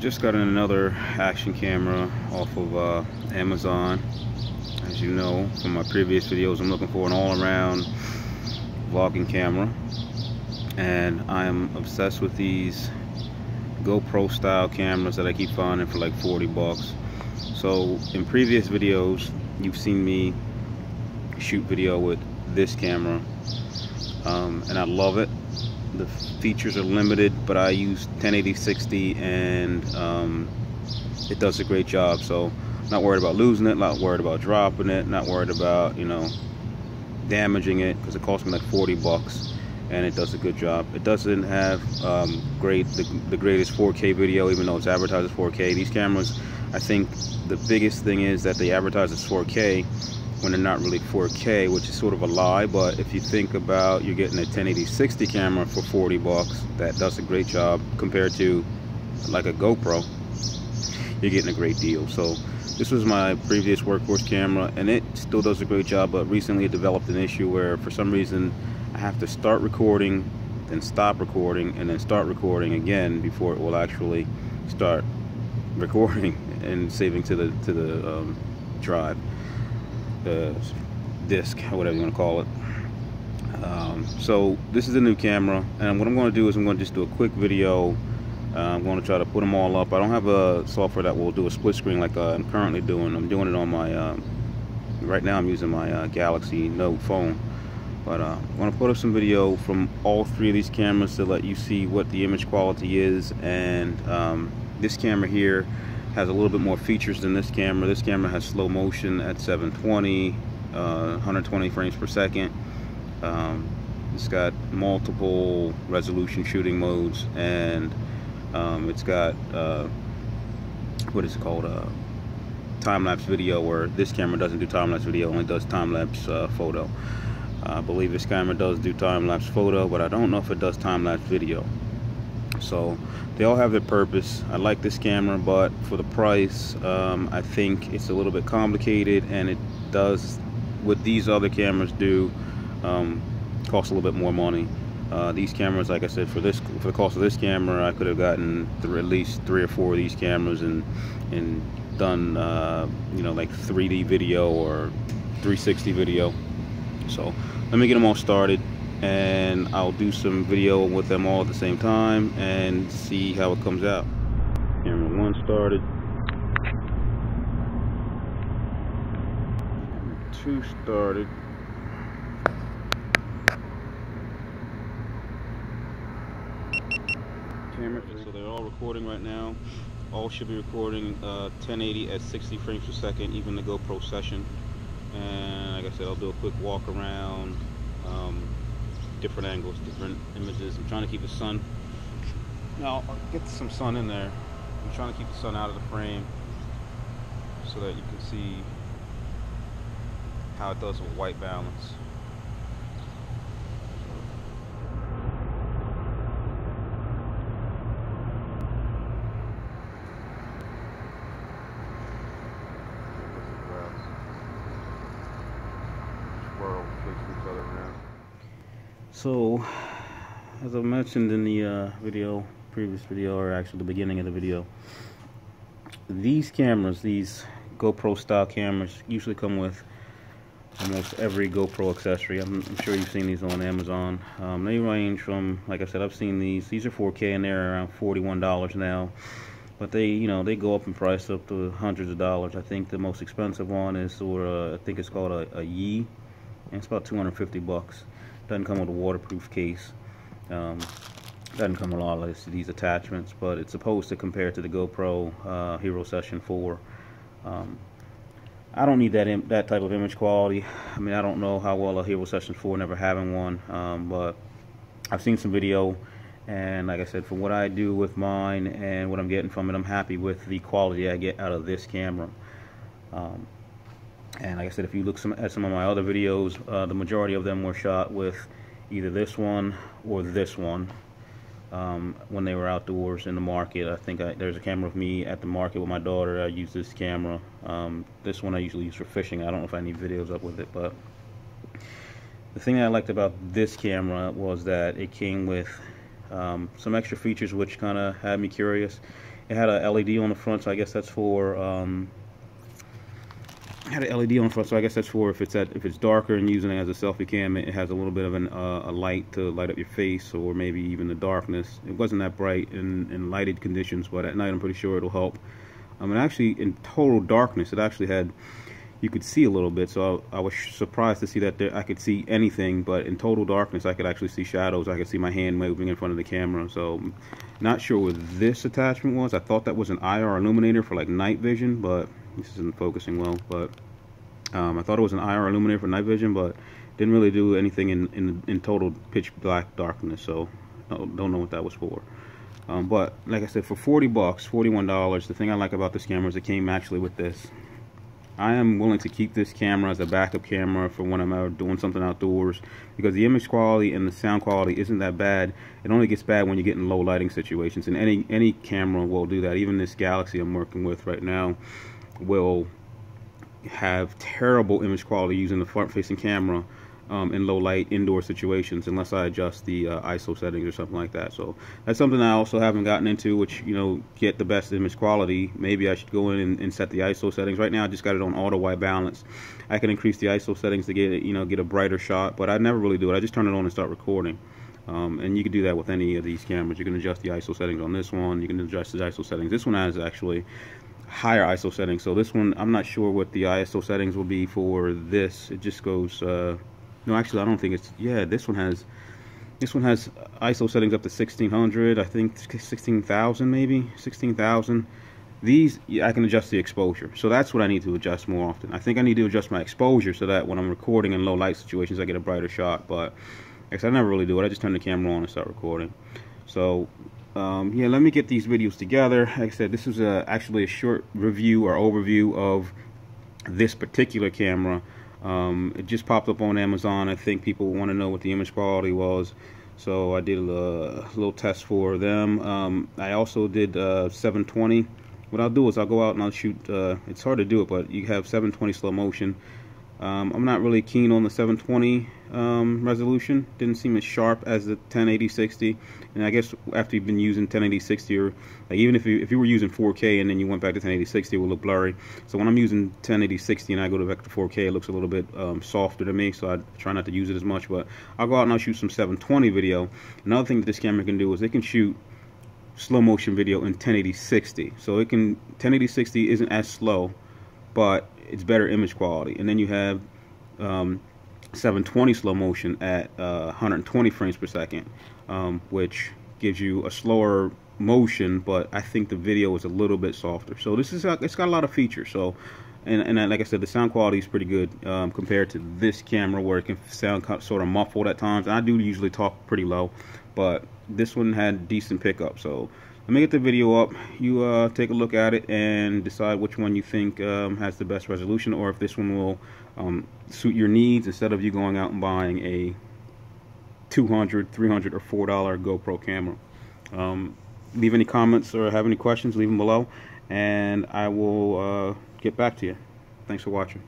Just got another action camera off of Amazon. As you know from my previous videos, I'm looking for an all-around vlogging camera, and I am obsessed with these GoPro style cameras that I keep finding for like 40 bucks. So in previous videos you've seen me shoot video with this camera, and I love it. The features are limited, but I use 1080-60 and it does a great job. So not worried about losing it, not worried about dropping it, not worried about, you know, damaging it, because it cost me like 40 bucks and it does a good job. It doesn't have the greatest 4K video, even though it's advertised as 4K. These cameras, I think the biggest thing is that they advertise as 4K when they're not really 4K, which is sort of a lie. But if you think about, you're getting a 1080-60 camera for 40 bucks that does a great job compared to like a GoPro, you're getting a great deal. So this was my previous workhorse camera and it still does a great job, but recently it developed an issue where for some reason I have to start recording, then stop recording, and then start recording again before it will actually start recording and saving to the drive, the disc, whatever you want to call it. So this is a new camera, and what I'm going to do is I'm going to just do a quick video. I'm going to try to put them all up. I don't have a software that will do a split screen like I'm currently doing. I'm doing it on my right now I'm using my Galaxy Note phone, but I'm going to put up some video from all three of these cameras to let you see what the image quality is. And this camera here has a little bit more features than this camera. This camera has slow motion at 720, 120 frames per second. It's got multiple resolution shooting modes, and it's got what is it called, time-lapse video, where this camera doesn't do time-lapse video, only does time-lapse photo. I believe this camera does do time-lapse photo, but I don't know if it does time-lapse video. So they all have their purpose. I like this camera, but for the price, I think it's a little bit complicated, and it does what these other cameras do cost a little bit more money. These cameras, like I said, for the cost of this camera, I could have gotten at least 3 or 4 of these cameras and done you know, like 3D video or 360 video. So let me get them all started, and I'll do some video with them all at the same time and see how it comes out. Camera 1 started. Camera 2 started. Camera 3. So they're all recording right now. All should be recording 1080 at 60 frames per second, even the GoPro session. And like I said, I'll do a quick walk around, different angles, different images. I'm trying to keep the sun. Now, I'll get some sun in there. I'm trying to keep the sun out of the frame so that you can see how it does with white balance. So, as I mentioned in the previous video, or actually the beginning of the video, these cameras, these GoPro style cameras, usually come with almost every GoPro accessory. I'm sure you've seen these on Amazon. They range from, like I said, I've seen these are 4K and they're around $41 now, but they, you know, they go up in price up to hundreds of dollars. I think the most expensive one is I think it's called a Yi, and it's about 250 bucks. Doesn't come with a waterproof case. Doesn't come with all of these attachments, but it's supposed to compare to the GoPro Hero Session 4. I don't need that type of image quality. I mean, I don't know how well a Hero Session 4, never having one, but I've seen some video, and like I said, from what I do with mine and what I'm getting from it, I'm happy with the quality I get out of this camera. And like I said, if you look at some of my other videos, the majority of them were shot with either this one or this one when they were outdoors in the market. I think there's a camera of me at the market with my daughter. I use this camera. This one I usually use for fishing. I don't know if I need videos up with it, but the thing I liked about this camera was that it came with some extra features which kind of had me curious. It had a LED on the front, so I guess that's for had an LED on the front, so I guess that's for if it's darker and using it as a selfie cam, it has a little bit of a light to light up your face, or maybe even the darkness. It wasn't that bright in lighted conditions, but at night I'm pretty sure it'll help. And actually, in total darkness, it actually had, you could see a little bit, so I was surprised to see that I could see anything, but in total darkness I could actually see shadows. I could see my hand moving in front of the camera. So not sure what this attachment was. I thought that was an IR illuminator for like night vision, but this isn't focusing well. But I thought it was an IR illuminator for night vision, but didn't really do anything in total pitch black darkness, so don't know what that was for. But like I said, for 40 bucks, $41, the thing I like about this camera is it came actually with this. I am willing to keep this camera as a backup camera for when I'm out doing something outdoors, because the image quality and the sound quality isn't that bad. It only gets bad when you get in low lighting situations, and any camera will do that. Even this Galaxy I'm working with right now will have terrible image quality using the front-facing camera in low light indoor situations, unless I adjust the ISO settings or something like that. So that's something I also haven't gotten into, which, you know, get the best image quality. Maybe I should go in and set the ISO settings. Right now I just got it on auto white balance. I can increase the ISO settings to get it, you know, get a brighter shot, but I never really do it. I just turn it on and start recording. And you can do that with any of these cameras. You can adjust the ISO settings on this one. You can adjust the ISO settings. This one has actually higher ISO settings, so this one I'm not sure what the ISO settings will be for this. It just goes no, actually I don't think it's, yeah, this one has ISO settings up to 1600, I think 16,000, maybe 16,000. These, yeah, I can adjust the exposure, so that's what I need to adjust more often. I think I need to adjust my exposure so that when I'm recording in low light situations I get a brighter shot, but I never really do it. I just turn the camera on and start recording. So yeah, let me get these videos together. Like I said, this is actually a short review or overview of this particular camera. It just popped up on Amazon. I think people want to know what the image quality was, so I did a little test for them. I also did 720. What I'll do is I'll go out and I'll shoot, it's hard to do it, but you have 720 slow motion. I'm not really keen on the 720 resolution. Didn't seem as sharp as the 1080-60, and I guess after you've been using 1080-60, or like even if you were using 4K and then you went back to 1080-60, it will look blurry. So when I'm using 1080-60 and I go back to 4K, it looks a little bit softer to me, so I try not to use it as much. But I'll go out and I'll shoot some 720 video. Another thing that this camera can do is it can shoot slow motion video in 1080-60. So it can, 1080-60 isn't as slow, but it's better image quality. And then you have 720 slow motion at 120 frames per second, which gives you a slower motion, but I think the video is a little bit softer. So this is, it's got a lot of features. So and like I said, the sound quality is pretty good compared to this camera, where it can sound sort of muffled at times. And I do usually talk pretty low, but this one had decent pickup. So let me get the video up. You take a look at it and decide which one you think has the best resolution, or if this one will suit your needs, instead of you going out and buying a $200, $300, or $4 GoPro camera. Leave any comments or have any questions, leave them below, and I will get back to you. Thanks for watching.